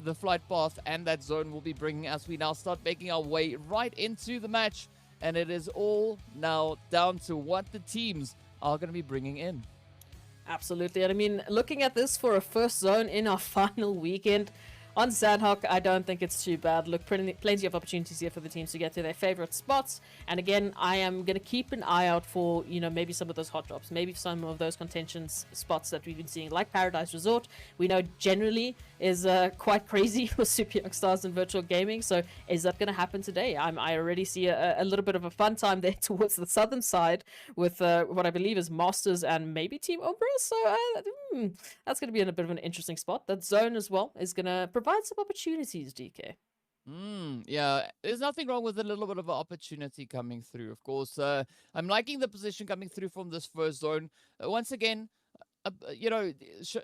the flight path and that zone will be bringing as we now start making our way right into the match. And it is all now down to what the teams are going to be bringing in. Absolutely. And I mean, looking at this for a first zone in our final weekend on Sandhawk, I don't think it's too bad. Look, plenty of opportunities here for the teams to get to their favorite spots. And again, I am going to keep an eye out for, maybe some of those hot drops, maybe some of those contention spots that we've been seeing, like Paradise Resort. We know generally is quite crazy for Super Young Stars and virtual gaming. So is that going to happen today? I already see a little bit of a fun time there towards the southern side with what I believe is Masters and maybe Team Umbra. So that's going to be in a bit of an interesting spot. That zone as well is going to provide some opportunities, DK. Yeah, there's nothing wrong with a little bit of an opportunity coming through. Of course, I'm liking the position coming through from this first zone. Once again,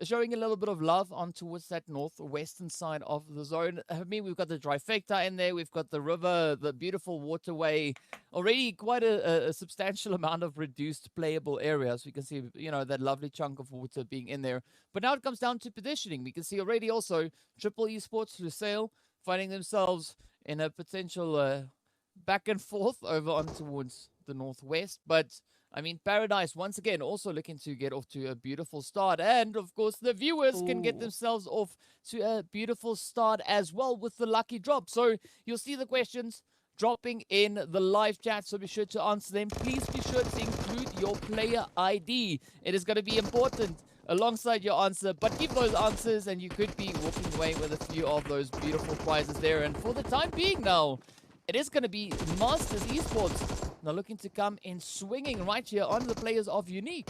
showing a little bit of love on towards that northwestern side of the zone. I mean, we've got the trifecta in there. We've got the river, the beautiful waterway. Already quite a substantial amount of reduced playable areas. We can see, that lovely chunk of water being in there. But now it comes down to positioning. We can see already also Triple Esports, Lusail, finding themselves in a potential back and forth over on towards the northwest. But I mean, Paradise, once again, also looking to get off to a beautiful start. And, of course, the viewers can get themselves off to a beautiful start as well with the lucky drop. So you'll see the questions dropping in the live chat, so be sure to answer them. Please be sure to include your player ID. It is going to be important alongside your answer, but give those answers and you could be walking away with a few of those beautiful prizes there. And for the time being now, it is going to be Masters Esports now looking to come in swinging right here on the players of Unique.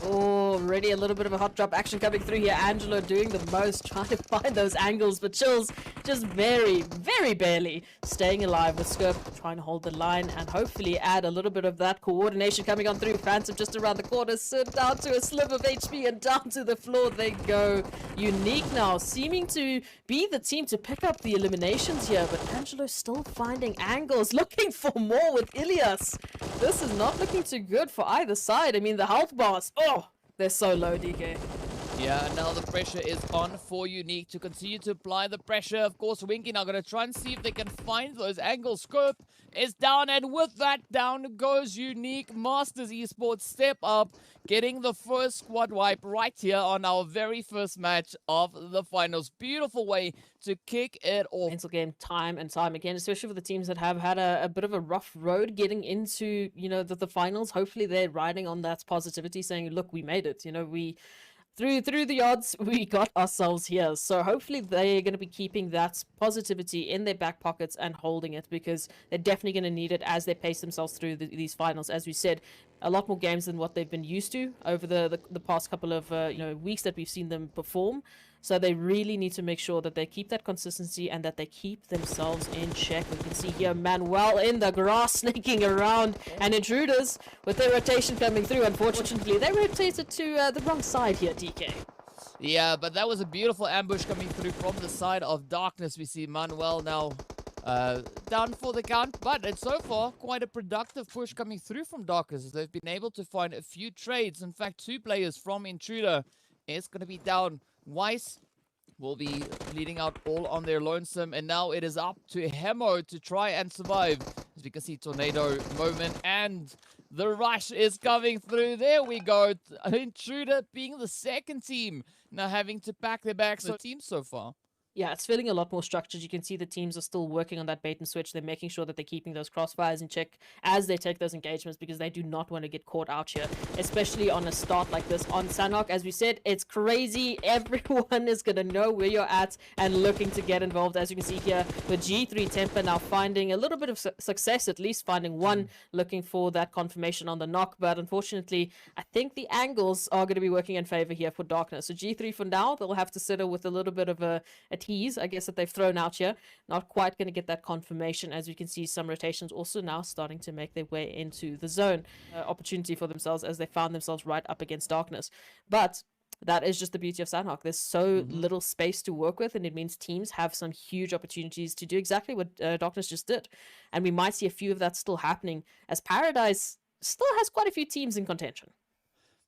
Already a little bit of a hot drop action coming through here. Angelo doing the most, trying to find those angles, but Chills just very, very barely staying alive with Skirp, trying to hold the line and hopefully add a little bit of that coordination coming on through. Phantom just around the corner, sit down to a sliver of HP and down to the floor they go. Unique now seeming to be the team to pick up the eliminations here, but Angelo still finding angles, looking for more with Ilias. This is not looking too good for either side. I mean, the health bars, they're so low, DK. Yeah, now the pressure is on for Unique to continue to apply the pressure. Of course, Winky now going to try and see if they can find those angles. Scope is down, and with that, down goes Unique. Masters Esports step up, getting the first squad wipe right here on our very first match of the finals. Beautiful way to kick it off. Mental game time and time again, especially for the teams that have had a bit of a rough road getting into, the finals. Hopefully they're riding on that positivity, saying, look, we made it. We... Through the odds, we got ourselves here. So hopefully they're going to be keeping that positivity in their back pockets and holding it, because they're definitely going to need it as they pace themselves through these finals. As we said, a lot more games than what they've been used to over the past couple of weeks that we've seen them perform. So they really need to make sure that they keep that consistency and that they keep themselves in check. We can see here Manuel in the grass snaking around, and Intruders with their rotation coming through. Unfortunately, they rotated to the wrong side here, DK. Yeah, but that was a beautiful ambush coming through from the side of Darkness. We see Manuel now down for the count, but it's so far quite a productive push coming through from Darkness, as they've been able to find a few trades. In fact, 2 players from Intruder is going to be down. Weiss will be leading out all on their lonesome, and now it is up to Hemo to try and survive, as we can see Tornado moment, and the rush is coming through. There we go. Intruder being the second team now having to pack their bags. The team so far. Yeah, it's feeling a lot more structured. You can see the teams are still working on that bait and switch. They're making sure that they're keeping those crossfires in check as they take those engagements, because they do not want to get caught out here, especially on a start like this on Sandhawk. As we said, it's crazy. Everyone is going to know where you're at and looking to get involved. As you can see here with G3 Temper now finding a little bit of success, at least finding one, looking for that confirmation on the knock. But unfortunately, I think the angles are going to be working in favor here for Darkness. So G3 for now, they'll have to settle with a little bit of a tease, I guess, that they've thrown out here. Not quite going to get that confirmation, as we can see some rotations also now starting to make their way into the zone. Opportunity for themselves as they found themselves right up against Darkness. But that is just the beauty of Sandhawk. There's so little space to work with, and it means teams have some huge opportunities to do exactly what Darkness just did. And we might see a few of that still happening, as Paradise still has quite a few teams in contention.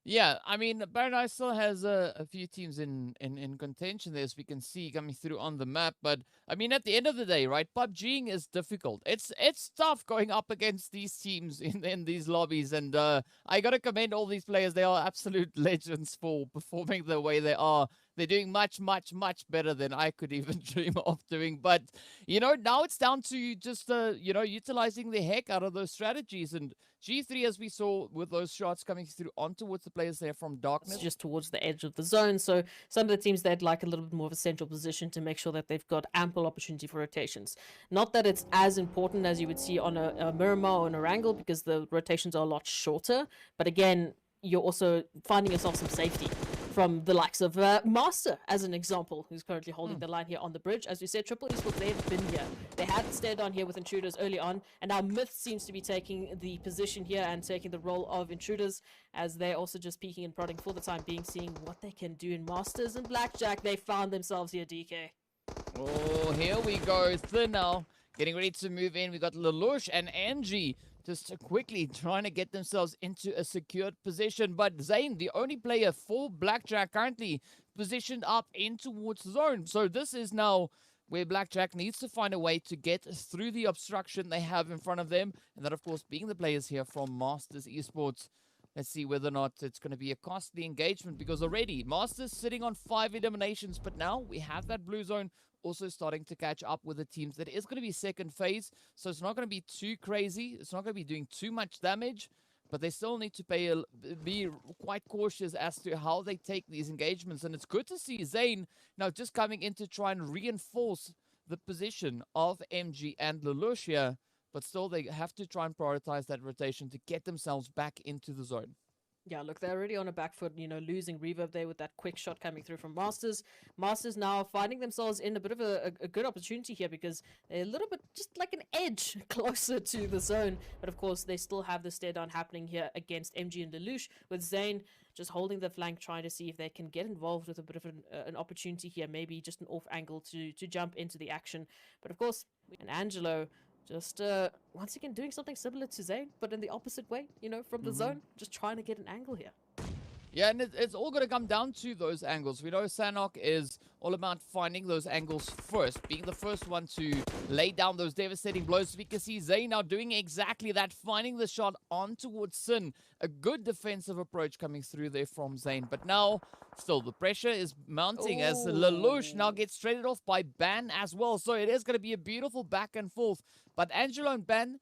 Yeah, I mean, Paradise still has a few teams in contention there, as we can see coming through on the map. But I mean, at the end of the day, right, PUBGing is difficult. It's tough going up against these teams in these lobbies, and I gotta commend all these players. They are absolute legends for performing the way they are. They're doing much, much, much better than I could even dream of doing. But now it's down to just utilizing the heck out of those strategies. And G3, as we saw with those shots coming through on towards the players there from It's darkness. just towards the edge of the zone. So some of the teams they'd like a little bit more of a central position to make sure that they've got ample opportunity for rotations. Not that it's as important as you would see on a Miramar or an Orangle because the rotations are a lot shorter. But again, you're also finding yourself some safety from the likes of Master, as an example, who's currently holding the line here on the bridge. As we said, Triple Esports, they've been here. They had stayed on here with intruders early on, and now Myth seems to be taking the position here and taking the role of intruders, as they're also just peeking and prodding for the time being, seeing what they can do in Masters and Blackjack. They found themselves here, DK. Oh, here we go. Thin now, getting ready to move in. We got Lelouch and Angie just quickly trying to get themselves into a secured position. But Zane, the only player for Blackjack, currently positioned up in towards zone. So this is now where Blackjack needs to find a way to get through the obstruction they have in front of them. And that, of course, being the players here from Masters Esports. Let's see whether or not it's going to be a costly engagement, because already Masters sitting on 5 eliminations, but now we have that blue zone also starting to catch up with the teams. That is going to be second phase, so it's not going to be too crazy. It's not going to be doing too much damage, but they still need to be quite cautious as to how they take these engagements. And it's good to see Zane now just coming in to try and reinforce the position of MG and Lelouch here, but still they have to try and prioritize that rotation to get themselves back into the zone. Yeah, look, they're already on a back foot, losing reverb there with that quick shot coming through from Masters. Masters now finding themselves in a bit of a good opportunity here because they're a little bit just like an edge closer to the zone. But of course, they still have the stare down happening here against MG and Lelouch, with Zane just holding the flank, trying to see if they can get involved with a bit of an opportunity here, maybe just an off angle to jump into the action. But of course, and Angelo just once again doing something similar to Zane, but in the opposite way, from the zone, just trying to get an angle here. Yeah, and it's all going to come down to those angles. We know Sanok is all about finding those angles first, being the first one to lay down those devastating blows. We can see Zane now doing exactly that, finding the shot on towards Sin. A good defensive approach coming through there from Zane. But now, still, the pressure is mounting as Lelouch now gets traded off by Ban as well. So it is going to be a beautiful back and forth. But Angelo and Ban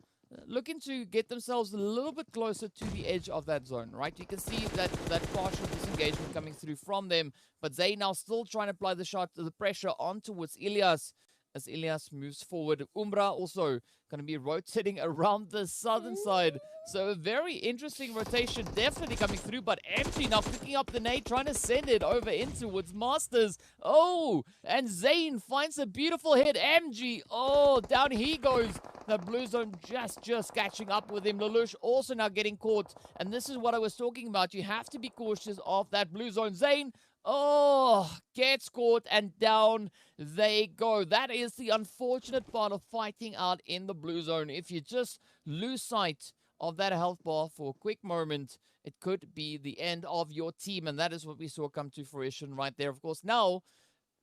looking to get themselves a little bit closer to the edge of that zone, right? You can see that partial disengagement coming through from them, but Zay now still trying to apply the pressure on towards Ilias as Ilias moves forward. Umbra also going to be rotating around the southern side. So a very interesting rotation definitely coming through, but MG now picking up the nade, trying to send it over in towards Masters. Oh, and Zane finds a beautiful hit. MG, oh, down he goes. The blue zone just catching up with him. Lelouch also now getting caught. And this is what I was talking about. You have to be cautious of that blue zone. Zane, oh, gets caught and down they go. That is the unfortunate part of fighting out in the blue zone. If you just lose sight of that health bar for a quick moment, it could be the end of your team. And that is what we saw come to fruition right there. Of course, now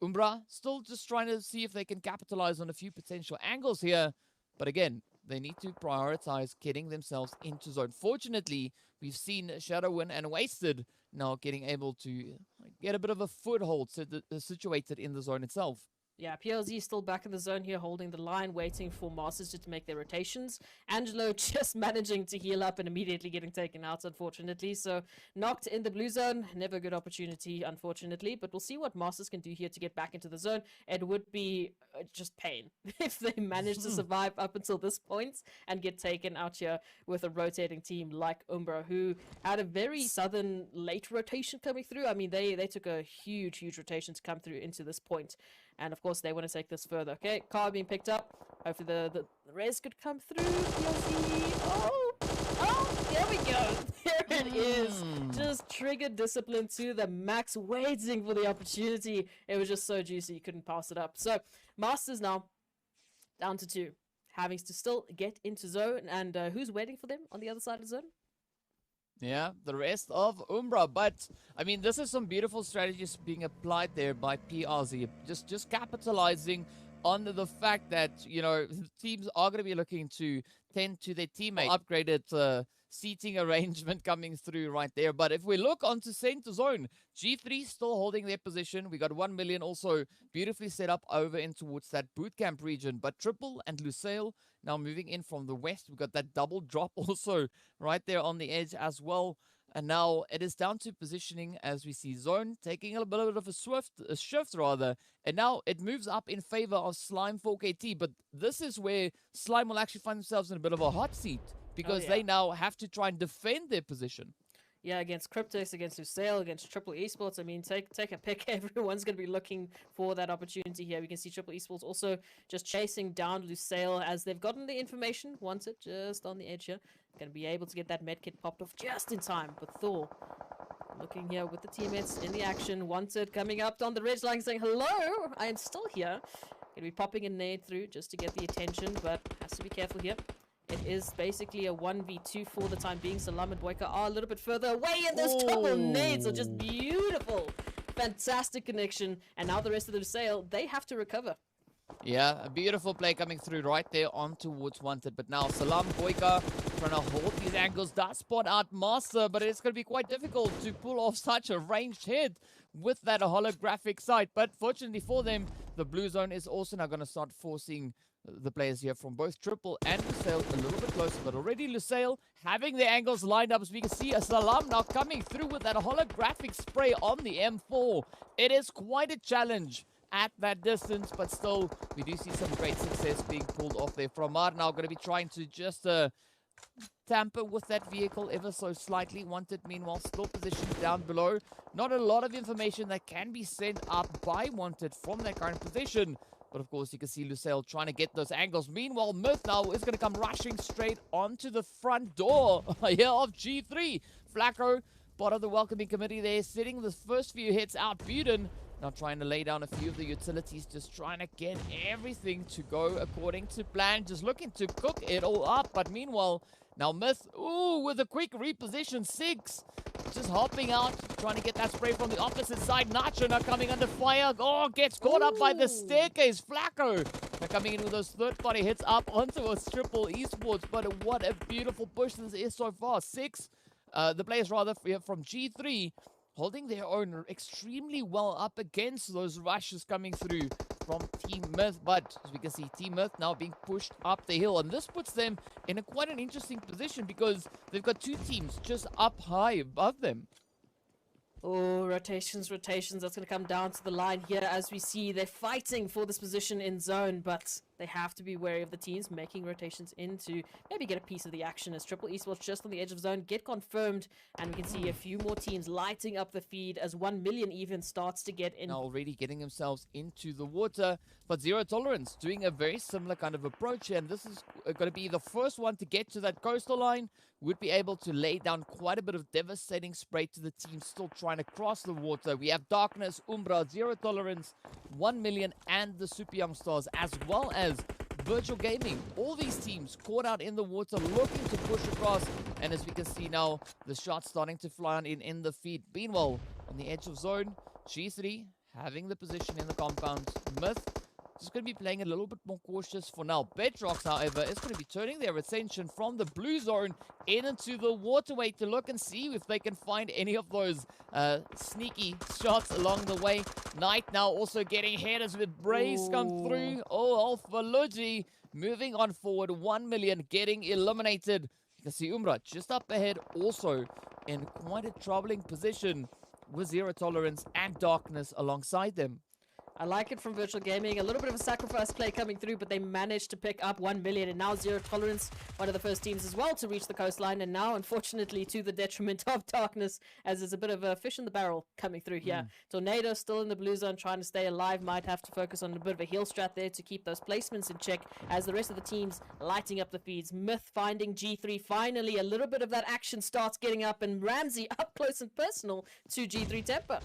Umbra still just trying to see if they can capitalize on a few potential angles here. But again, they need to prioritize getting themselves into zone. Fortunately, we've seen Shadowin and Wasted now getting able to get a bit of a foothold situated in the zone itself. Yeah, PLZ is still back in the zone here, holding the line, waiting for Masters to make their rotations. Angelo just managing to heal up and immediately getting taken out, unfortunately. So knocked in the blue zone. Never a good opportunity, unfortunately. But we'll see what Masters can do here to get back into the zone. It would be just pain if they manage to survive up until this point and get taken out here with a rotating team like Umbra, who had a very southern late rotation coming through. I mean, they took a huge rotation to come through into this point. And of course, they want to take this further. Okay, car being picked up. Hopefully the res could come through. Oh, there we go. There it is. Just triggered discipline to the max, waiting for the opportunity. It was just so juicy, you couldn't pass it up. So, Masters now down to 2. Having to still get into zone. And who's waiting for them on the other side of the zone? Yeah, the rest of Umbra. But, I mean, this is some beautiful strategies being applied there by PRZ. Just capitalizing on the fact that, you know, teams are going to be looking to tend to their teammate. Upgraded seating arrangement coming through right there. But if we look onto center zone, G3 still holding their position. We got 1 million also beautifully set up over in towards that boot camp region. But Triple and Lucille now moving in from the west. We've got that double drop also right there on the edge as well. And now it is down to positioning as we see Zone taking a bit of a shift rather. And now it moves up in favor of Slime 4KT. But this is where Slime will actually find themselves in a bit of a hot seat because they now have to try and defend their position. Yeah, against Cryptex, against Lucille, against Triple Esports. I mean, take a pick. Everyone's going to be looking for that opportunity here. We can see Triple Esports also just chasing down Lucille as they've gotten the information. Wanted just on the edge here. Going to be able to get that medkit popped off just in time. But Thor looking here with the teammates in the action. Wanted coming up on the ridge line saying, hello, I am still here. Going to be popping a nade through just to get the attention, but has to be careful here. It is basically a 1v2 for the time being. Salam and Boyka are a little bit further away, and those double nades are just beautiful. Fantastic connection, and now the rest of the sail, they have to recover. Yeah, a beautiful play coming through right there on towards Wanted. But now Salam Boyka trying to hold these angles. Does spot out Master, but it's going to be quite difficult to pull off such a ranged hit with that holographic sight. But fortunately for them, the blue zone is also now going to start forcing the players here from both Triple and Lucille a little bit closer, but already Lucille having their angles lined up, as we can see a Salam now coming through with that holographic spray on the M4. It is quite a challenge at that distance, but still we do see some great success being pulled off there from Mar. Now going to be trying to just tamper with that vehicle ever so slightly. Wanted meanwhile still positioned down below. Not a lot of information that can be sent up by Wanted from that current position. But of course, you can see Lucille trying to get those angles. Meanwhile, Myth now is going to come rushing straight onto the front door here of G3. Flacco, part of the welcoming committee there, sitting the first few hits out. Buden now trying to lay down a few of the utilities, just trying to get everything to go according to plan. Just looking to cook it all up. But meanwhile, now Myth, with a quick reposition, 6. Just hopping out, trying to get that spray from the opposite side. Nacho now coming under fire. Oh, gets caught up by the staircase. Flacco now coming in with those third-party hits up onto a Triple Esports. But what a beautiful push this is so far. 6, the players rather from G3, holding their own extremely well up against those rushes coming through from Team Myth. But as we can see, Team Myth now being pushed up the hill, and this puts them in quite an interesting position because they've got 2 teams just up high above them. Oh, rotations. That's going to come down to the line here as we see they're fighting for this position in zone, but they have to be wary of the teams making rotations in to maybe get a piece of the action as Triple Esports just on the edge of zone get confirmed, and we can see a few more teams lighting up the feed as 1 million even starts to get in. Now already getting themselves into the water, but Zero Tolerance doing a very similar kind of approach here, and this is going to be the first one to get to that coastal line. Would be able to lay down quite a bit of devastating spray to the team still trying to cross the water. We have Darkness, Umbra, Zero Tolerance, 1 million, and the Super Young Stars, as well as Virtual Gaming. All these teams caught out in the water looking to push across, and as we can see now, the shots starting to fly on in the feed. Meanwhile, on the edge of zone, G3 having the position in the compound. Myth just going to be playing a little bit more cautious for now. Bedrocks, however, is going to be turning their attention from the blue zone into the waterway to look and see if they can find any of those sneaky shots along the way. Knight now also getting headers with Brace come through. Oh, Alpha Luigi moving on forward. 1 million getting eliminated. You can see Umbra just up ahead, also in quite a troubling position with Zero Tolerance and Darkness alongside them. I like it from Virtual Gaming. A little bit of a sacrifice play coming through, but they managed to pick up 1 million, and now Zero Tolerance, one of the first teams as well to reach the coastline, and now, unfortunately, to the detriment of Darkness, as there's a bit of a fish in the barrel coming through here. Tornado still in the blue zone, trying to stay alive. Might have to focus on a bit of a heal strat there to keep those placements in check, as the rest of the teams lighting up the feeds. Myth finding G3. Finally, a little bit of that action starts getting up, and Ramsey up close and personal to G3 Temper.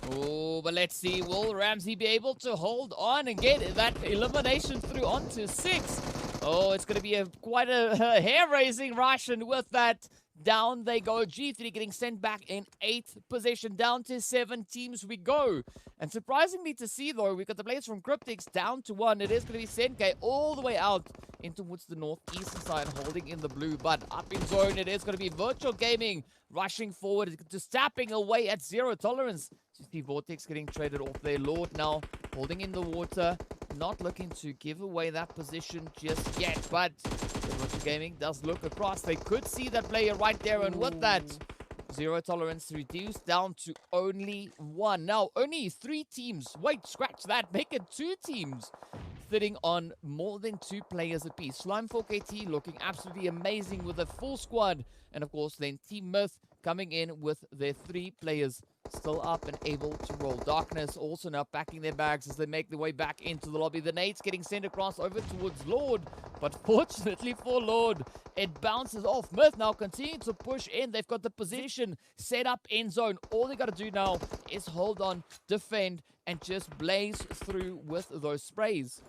Oh, but let's see, will Ramsey be able to hold on and get that elimination through onto 6? Oh, it's going to be quite a hair-raising rush, and with that, Down they go. G3 getting sent back in 8th position. Down to 7 teams we go. And surprisingly to see, though, we've got the players from Cryptics down to 1. It is going to be Senke all the way out in towards the northeastern side, holding in the blue. But up in zone, it is going to be Virtual Gaming rushing forward, just tapping away at 0 tolerance. You see Vortex getting traded off their Lord now, holding in the water. Not looking to give away that position just yet, but Virtual Gaming does look across. They could see that player right there, and with that, 0 tolerance reduced down to only 1. Now, only 3 teams. Wait, scratch that. Make it 2 teams sitting on more than 2 players apiece. Slime 4KT looking absolutely amazing with a full squad. And of course, then Team Myth coming in with their 3 players still up and able to roll. Darkness also now packing their bags as they make their way back into the lobby. The nades getting sent across over towards Lord, but fortunately for Lord, it bounces off. Myth now continuing to push in. They've got the position set up in zone. All they got to do now is hold on, defend, and just blaze through with those sprays.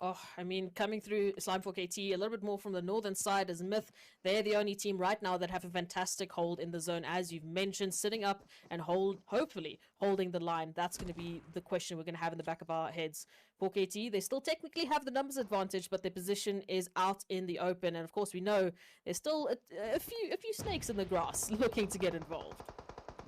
Oh, I mean, coming through Slime 4KT, a little bit more from the northern side as Myth. They're the only team right now that have a fantastic hold in the zone, as you've mentioned, sitting up and hopefully holding the line. That's going to be the question we're going to have in the back of our heads. 4KT, they still technically have the numbers advantage, but their position is out in the open. And of course, we know there's still a few snakes in the grass looking to get involved.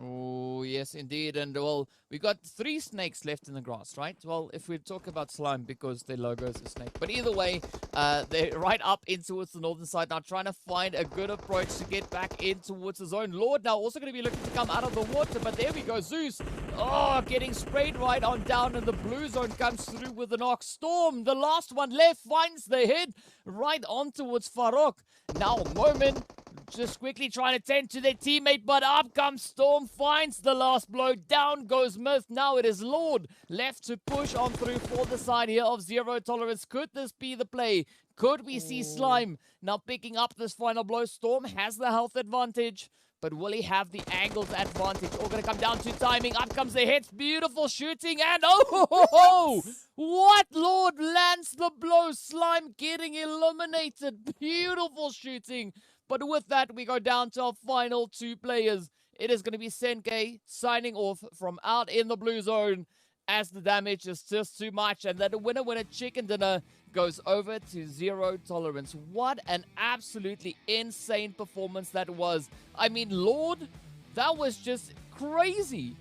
Oh, yes, indeed. And, well, we got 3 snakes left in the grass, right? Well, if we talk about slime, because their logo is a snake. But either way, they're right up in towards the northern side now, trying to find a good approach to get back in towards the zone. Lord now also going to be looking to come out of the water, but there we go. Zeus, oh, getting sprayed right on down, and the blue zone comes through with a knock. Storm, the last one left, finds the head right on towards Farok. Now, Moment just quickly trying to tend to their teammate, but up comes Storm, finds the last blow. Down goes Myth. Now it is Lord left to push on through for the side here of 0 tolerance. Could this be the play? Could we see Slime now picking up this final blow? Storm has the health advantage, but will he have the angles advantage? All going to come down to timing. Up comes the hit. Beautiful shooting. And oh, what? Lord lands the blow. Slime getting eliminated. Beautiful shooting. But with that, we go down to our final 2 players. It is going to be Senke signing off from out in the blue zone, as the damage is just too much. And then the winner chicken dinner goes over to 0 tolerance. What an absolutely insane performance that was. I mean, Lord, that was just crazy.